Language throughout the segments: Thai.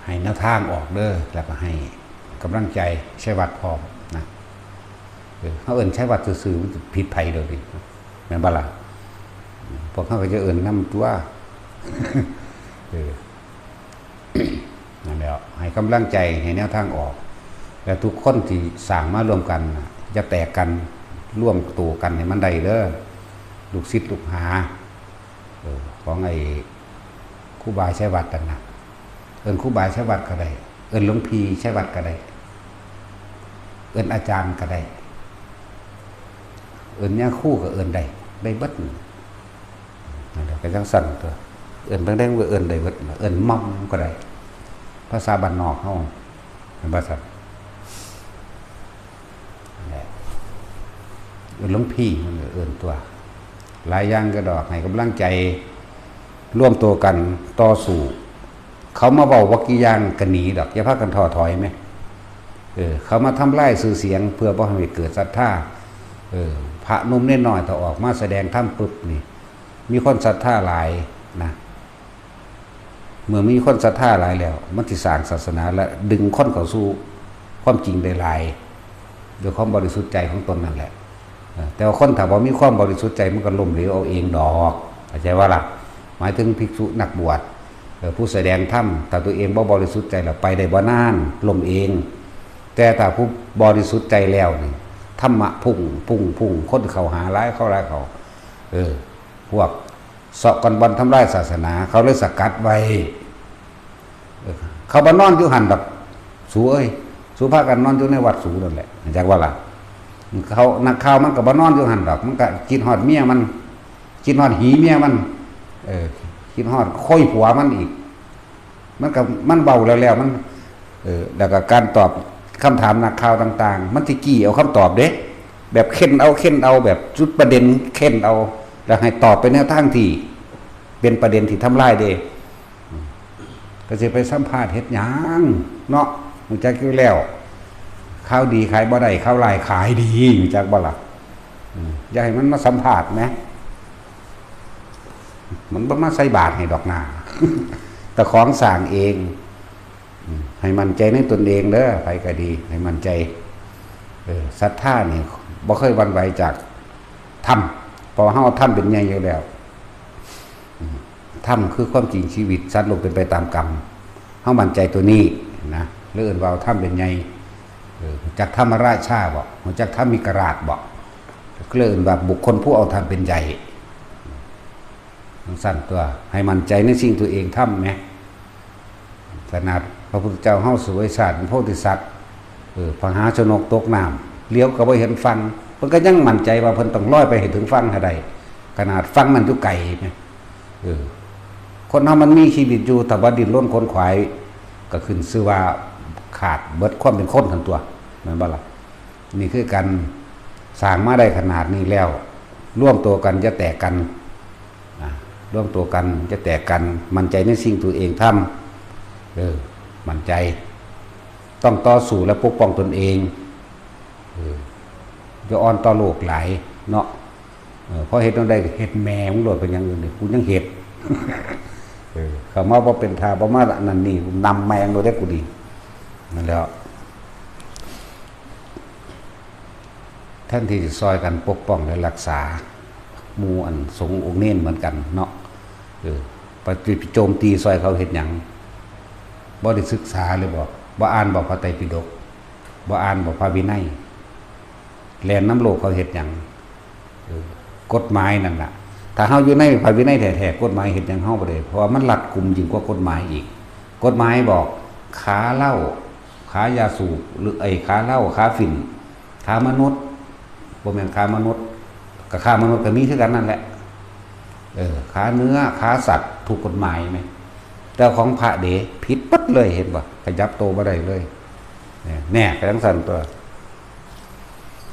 ให้แนวทางออกเด้อแล้วก็ให้กำลังใจใช้วัดพร้อมนะเขาเอิ้นใช้วัดซื่อๆมันผิดไผเด้อดิแม่นบ่ล่ะพวกเขาก็จะเอิ้นนำตัวนั่นแหละให้กำลังใจให้แนวทางออกแล้วทุกคนที่สร้างมารวมกันจะแตกกันร่วมตัวกันให้มันได้เด้อลูกศิษย์ลูกหาของไอ้ครูบาใช้วัดนั่นน่ะเอิ้นครูบาใช้วัดก็ได้เอิ้นหลวงพี่ใช้วัดก็ได้เอิ้นอาจารย์ก็ได้เอิ้นย่าคู่ก็เอิ้นได้เบิดนั่นแหละก็จังสั่นตัวเอิ้นเบิ่งได้ว่าเอิ้นได้เบิดเอิ้นม่อมก็ได้ภาษาบ้านนอกเฮาเป็นภาษาเอิ้นหลวงพี่มันเอิ้นตัวหลายอย่างก็ดอกให้กำลังใจร่วมตัวกันต่อสู้เขามาเว้าว่ากี่อย่างก็หนีดอกอย่าพากันท้อถอยมั้ยเขามาทำลายชื่อเสียงเพื่อบ่ให้เกิดศรัทธาพระนุ่มน้อยๆถ้าออกมาแสดงธรรมปึ๊บนี่มีคนศรัทธาหลายนะเมื่อมีคนศรัทธาหลายแล้วมันสิสร้างศาสนาและดึงคนเข้าสู่ความจริงได้หลายด้วยความบริสุทธิ์ใจของตนนั่นแหละแต่ว่าคนถ้าบ่มีความบริสุทธิ์ใจมันก็ล้มเหลวเอาเองดอกเข้าใจว่าล่ะหมายถึงภิกษุนักบวชผู้แสดงธรรมแต่ตัวเองบ่บริสุทธิ์ใจแล้วไปได้บ่นานล้มเองแต่ถ้าผู้บริสุทธิ์ใจแล้วนี่ธรรมะพุ่งคนเข้าหาร้ายเข้าพวกเสาะกันบอลทำลายศาสนาเขาเลยสกัดไว้เขาบ่นอนอยู่หันดอกสูเอ้ยสูพากันนอนอยู่ในวัดสูนั่นแหละจักว่าล่ะเขานักข่าวมันก็บ่นอนอยู่หันดอกมันก็คิดฮอดเมียมันคิดฮอดหีเมียมันคิดฮอดค่อยผัวมันอีกมันก็มันเบาแล้วมันแล้วก็การตอบคำถามนักข่าวต่างๆมันสิกี้เอาคำตอบเด้แบบเค้นเอาแบบจุดประเด็นเค้นเอาแล้วให้ตอบไปแนวทางที่เป็นประเด็นที่ทำลายเด้ก็สิไปสัมภาษณ์เฮ็ดหยังเนาะรู้จักอยู่แล้วข้าวดีขายบ่ได้ข้าวลายขายดีรู้จักบ่ล่ะอย่าให้มันมาสัมภาษณ์นะมันบ่มาใส่บาตรให้ดอกหน้าแต่ของสร้างเองให้มั่นใจในตนเองเด้อไปก็ดีให้มั่นใจศรัทธานี่บ่เคยหวั่นไหวจากธรรมเพราะเฮาธรรมเป็นใหญ่อยู่แล้วธรรมคือความจริงชีวิตสัตว์โลกเป็นไปตามกรรมเฮามั่นใจตัวนี้นะเรื่องว่าธรรมเป็นใหญ่จากธรรมราชาบ่จากธรรมิกราชบ่ก็เลยว่าบุคคลผู้เอาธรรมเป็นใหญ่สั่นตัวให้มั่นใจในสิ่งตัวเองทำไหมขนาดพระพุทธเจ้าเฮาสวยศาสตร์เป็นโพธิสัตว์พระหาชนกตกน้ำเลี้ยวก็บ่เห็นฟังเพิ่นก็ยังมั่นใจว่าเพิ่นต้องลอยไปให้ถึงฟังเท่าใดขนาดฟังมันอยู่ไกลไหมคนเฮามันมีชีวิตอยู่แต่ว่าดิ้นรนขนขวายก็ขึ้นชื่อว่าขาดเบิดความเป็นคนทั้งตัวแม่นบ่ล่ะนี่คือการสร้างมาได้ขนาดนี้แล้วร่วมตัวกันจะแตกกันร่วมตัวกันจะแตกกันมั่นใจในสิ่งตัวเองทำมั่นใจต้องต่อสู้และปกป้องตนเองจะอ่อนต่อโลกหลายเนาะเพราะเฮ็ดต้องได้เฮ็ดแมวโลดเป็นอย่างอื่นกูยังเฮ็ดเขามาบ่เป็นทาบ่มานั่นนี่นำแมงโดยได้กูดีนั่นแล้วแทนที่จะซอยกันปกป้องและรักษาหมู่อันสงฆ์องค์เน้นเหมือนกันเนาะไปโจมตีซอยเขาเฮ็ดหยังบ่ได้ศึกษาเลยบ่อ่านบ่พระไตรปิฎกบ่อ่านบ่พระวินัยแล่นน้ำโลกเขาเฮ็ดหยังกฎหมายนั่นน่ะถ้าเฮาอยู่ในพระวินัยแท้ๆกฎหมายเฮ็ดหยังเฮาบ่ได้เพราะว่ามันรัดกุมยิ่งกว่ากฎหมายอีกกฎหมายบอกค้าเหล้าค้ายาสูบหรือค้าเหล้าค้าฝิ่นค้ามนุษย์บ่แม่นค้ามนุษย์กับค้ามนุษย์ก็มีคือกันนั่นแหละค้าเนื้อค้าสัตว์ถูกกฎหมายไหมแต่ของพระเดชผิดปั๊ดเลยเห็นป่ะขยับโตบ่ได้เลยแน่กระทั่งสั่นตัว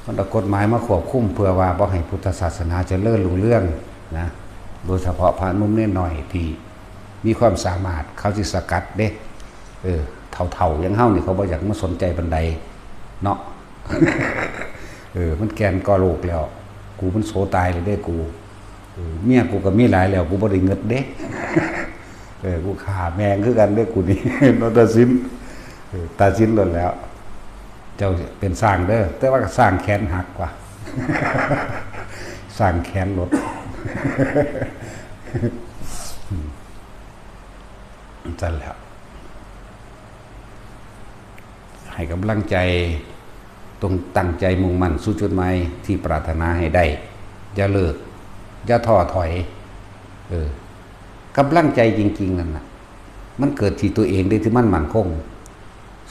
มันเอากฎหมายมาควบคุมเพื่อว่าบ่ให้พุทธศาสนาเจริญรุ่งเรืองนะโดยเฉพาะพระนุ่มน้อยที่มีความสามารถเขาสิสกัดเด้เท่าๆอย่างเฮานี่เขาบ่อยากมาสนใจบันไดเนาะ มันแกนก่อโลกแล้วกูมันโสตายเลยเด้กูเมียกูก็มีหลายแล้วกูบ่ได้เงิดเด้ กูขาแมงคือกันเด้อกูนี่ นตาสินตาสินหล่นแล้ว เจ้าเป็นสร้างเด้อแต่ว่าสร้างแขนหักกว่า สร้างแขนรถ จันแล้วให้กำลังใจตรงตั้งใจมุ่งมั่นสู่จุดหมายที่ปรารถนาให้ได้อย่าเลิกอย่าท้อถอยกำลังใจจริงๆนั่นน่ะมันเกิดที่ตัวเองได้ที่มั่นคง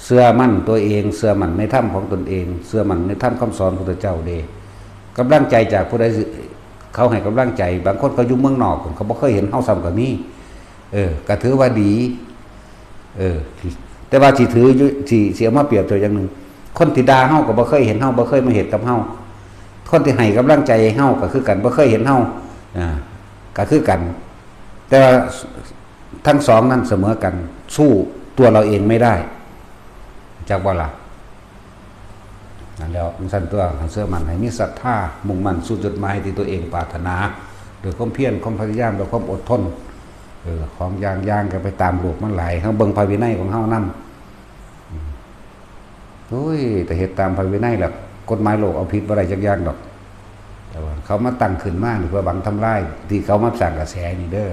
เชื่อมั่นตัวเองเชื่อมั่นในธรรมของตนเองเชื่อมั่นในธรรมคำสอนของพระเจ้าเด้กำลังใจจากผู้ใดเขาให้กำลังใจบางคนเขาอยู่เมืองนอกเขาบ่เคยเห็นเฮาซ้ำกับนี้ก็ถือว่าดีแต่ว่าสิถือสิเสียมาเปรียบตัวอย่างนึงคนที่ด่าเฮาก็บ่เคยเห็นเฮาบ่เคยมาเฮ็ดกับเฮาคนที่ให้กำลังใจเฮาก็คือกันบ่เคยเห็นเฮาก็คือกันแต่ว่าทั้งสองนั้นเสมอกันสู้ตัวเราเองไม่ได้จากบ่ล่ะนั่นแล้วสั่นตัวเสื้อมันให้มีศรัทธามุ่งมั่นสู่จุดหมายที่ตัวเองปรารถนาโดยความเพียรความพยายามและความอดทนของย่างกันไปตามโลกมันหลายเฮาเบิ่งพระวินัยของเฮานำโอ้ยแต่เฮ็ดตามพระวินัยแล้วกฎหมายโลกเอาผิดบ่ได้จักอย่างดอกแต่ว่าเขามาตั้งขึ้นมาเพื่อหวังทำลายที่เขามาสร้างกระแสนี่เด้อ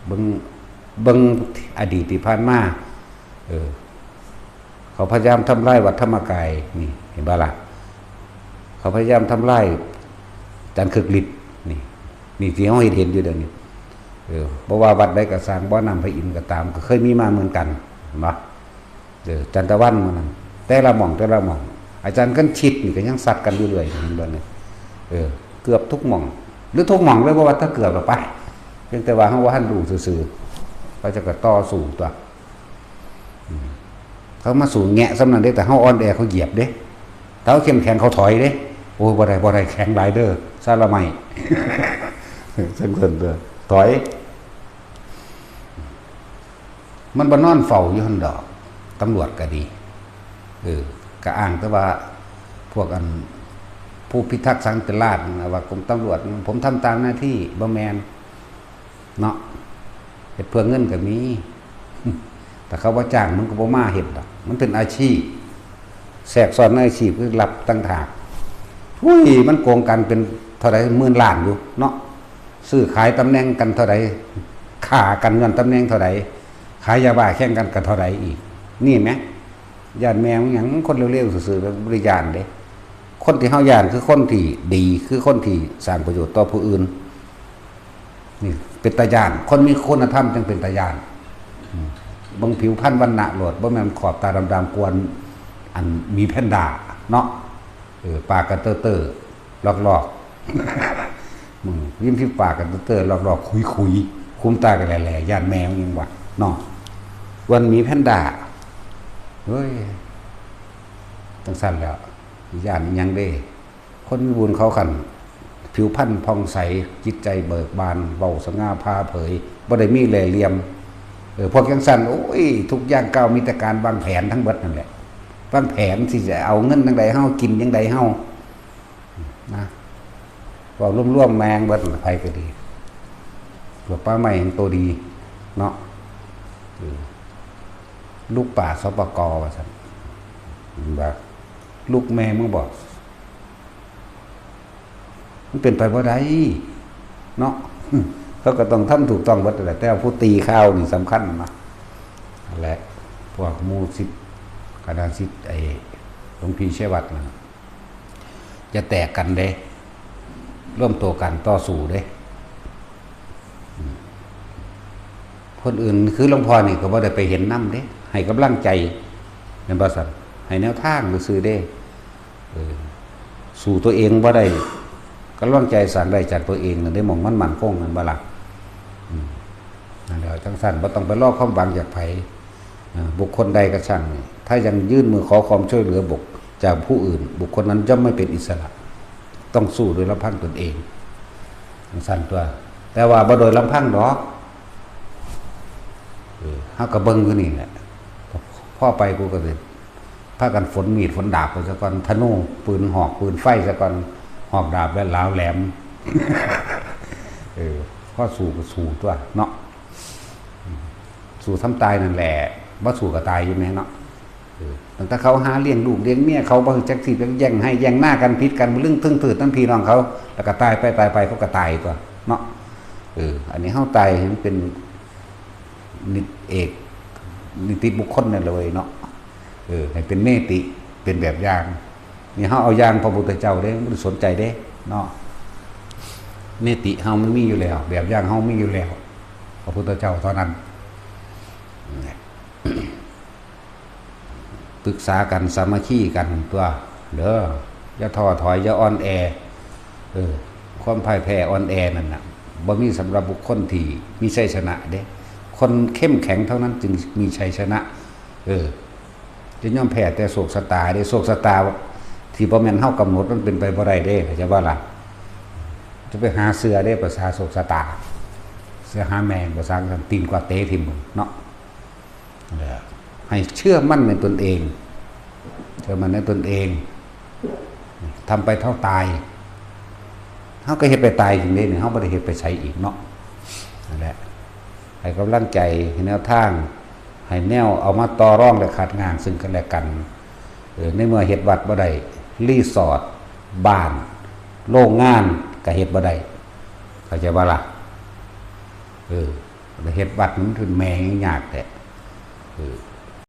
เบิ่งอดีตที่ผ่านมาเขาพยายามทำลายวัดธรรมกายนี่เห็นบ่ล่ะเขาพยายามทำลายจันทร์คึกฤทธิ์นี่ที่เฮาเห็นอยู่เดี๋ยวนี้บ่ว่าวัดใดก็สร้างบ่อนำพระอินทร์ก็ตามก็เคยมีมาเหมือนกันเนาะจันทวันมันนั่นแต่ละหม่องอาจารย์กันชิดนี่ก็ยังสัตว์กันอยู่เรื่อยเห็นบ่เนี่ยเกือบทุกหม่องหรือทุกหม่องเลยบ่ว่าถ้าเกือบแล้วไปเพียงแต่ว่าเฮาว่าท่านรู้ซื่อๆเขาจะก็ต่อสู้ตัวเขามาสู่แงะสำนันได้แต่เฮาอ่อนแอเขาเหยียบเด้ถ้าเขาเข้มแข็งเขาถอยเด้โอ้บ่ได้แข็งหลายเด้อซาละไมซั่นเพิ่นเด้อถอยมันบ่นอนเฝ้าอยู่หั่นดอกตำรวจก็ดีก็อ้างแต่ว่าพวกผู้พิทักษ์สันติราษฎร์ว่ากรมตำรวจผมทำตามหน้าที่บ่แม่นเนาะเฮ็ดเพื่อเงินก็มีแต่เขาว่าจ้างมันก็บ่มาเฮ็ดดอกมันเป็นอาชีพแทรกซ้อนในอาชีพคือรับตั้งถากมันโกงกันเป็นเท่าไหร่หมื่นล้านอยู่เนาะซื้อขายตำแหน่งกันเท่าไหร่ค่ากันเงินตำแหน่งเท่าไหร่ขายยาบ้าแข่งกันเท่าไหร่อีกนี่ไหมญาติแมวอย่างคนเร็วๆซื่อๆบริยานเด้คนที่เฮาญาติคือคนที่ดีคือคนที่สร้างประโยชน์ต่อผู้อื่นนี่เป็นตาญาณคนมีคุณธรรมจึงเป็นตาญาณบางผิวพรรณวรรณะโลดบ่แม่นขอบตาดำๆกวนอันมีแพนด้าเนาะปากกันเตอร์ลอกๆยิ้มที่ปากกันเตอร์ลอกๆคุยคุ้มตากันแหล่ๆญาติแมวยังว่าเนาะวันมีแพนด้าเฮ้ยตั้งสั้นแล้วย่านยังได้คนมีบุญเขาขันผิวพรรณผ่องใสจิตใจเบิกบานเบาสง่าพาเผยบ่ได้มีแหล่เหลี่ยมพวกยังสั้นโอ้ยทุกอย่างก้าวมีแต่การวางแผนทั้งเบิดนั่นแหละวางแผนที่จะเอาเงินจังใดเฮากินจังใดเฮานะว่าร่วมๆแมงเบิดไผก็ดีตัวป้าใหม่ตัวดีเนาะลูกป่าสปกว่าซั่นแบบลูกแม่มึงบอกมันเป็นไปบ่ได้เนาะเขาก็ต้องทำถูกต้องเบิดแหละแต่ผู้ตีข้าวนี่สำคัญนะนั่นแหละพวกมูสิทธิ์กระดานสิทธิ์หลวงพี่ชัยวัฒน์นะจะแตกกันเด้ร่วมตัวกันต่อสู้เด้คนอื่นคือหลวงพ่อนี่ก็บ่ได้ไปเห็นนำเด้ให้กำลังใจในบริษัทให้แนวทางหรือซื้อเด้สู่ตัวเองบ่ได้กำลังใจสร้างได้จากตัวเองได้มองมั่นคงกันบ่ล่ะนั่นแหละทั้งสั้นบ่ต้องไปรอความหวังจากไผบุคคลใดก็ช่างถ้ายังยื่นมือขอความช่วยเหลือจากผู้อื่นบุคคลนั้นย่อมไม่เป็นอิสระต้องสู้โดยลำพังตนเองทั้งสั้นตัวแต่ว่าบ่โดยลำพังดอกเฮาก็เบิ่งอยู่นี่แหละพ่อไปกูก็สิพากันฝนมีดฝนดาบไปซะก่อนธนูปืนหอกปืนไฟซะก่อนหอกดาบและลาวแหลมพ่อสู้ก็สู้ตัวเนาะ สู่ทำตายนั่นแหละบ่สู่ก็ตายอยู่แม่เนาะตั้งแต่เขาหาเลี้ยงลูกเลี้ยงเมียเขาบ่ฮู้จักสิไปแย่งให้แย่งหน้ากันผิดกันลึงทึ่งถืดทั้งพี่น้องเขาแล้วก็ตายไปเขาก็ตายตัวเนาะอันนี้เฮาตายมันเป็นนิติบุคคลนั่นเลยเนาะให้เป็นเนติเป็นแบบอย่างนี่เฮาเอาอย่างพระพุทธเจ้าเด้บ่ได้สนใจเด้เนาะเนติเฮามันมีอยู่แล้วแบบอย่างเฮามีอยู่แล้วพระพุทธเจ้าเท่านั้นปรึกษากันสามัคคีกันตัวเด้ออย่าท้อถอยอย่าอ่อนแอความพ่ายแพ้อ่อนแอนั่นน่ะบ่มีสำหรับบุคคลที่มีชัยชนะเด้คนเข้มแข็งเท่านั้นจึงมีชัยชนะจะย่อมแพ้แต่โศกชะตาเด้โศกชะตาที่บ่แม่นเฮากำหนดมันเป็นไปบ่ได้เด้เข้าใจบ่ล่ะจะไปหาเสือได้ภาษาโศกชะตาเสือหาแมงภาษาตีนกว่าเตะทิ่มเนาะให้เชื่อมั่นในตนเองเชื่อมั่นในตนเองทำไปเท่าตายเขาก็เฮ็ดไปตายจริงๆเนี่ยเขาไม่ได้เฮ็ดไปใช้อีกเนาะนั่นแหละให้กำลังใจให้แนวทางให้แนวเอามาต่อรองและขัดงานซึ่งกันและกันในเมื่อเฮ็ดวัดบ่ได้รีสอร์ทบ้านโรงงานก็เฮ็ดบ่ได้เข้าใจบ่ล่ะเฮ็ดวัดมันคือแม่งยากแต่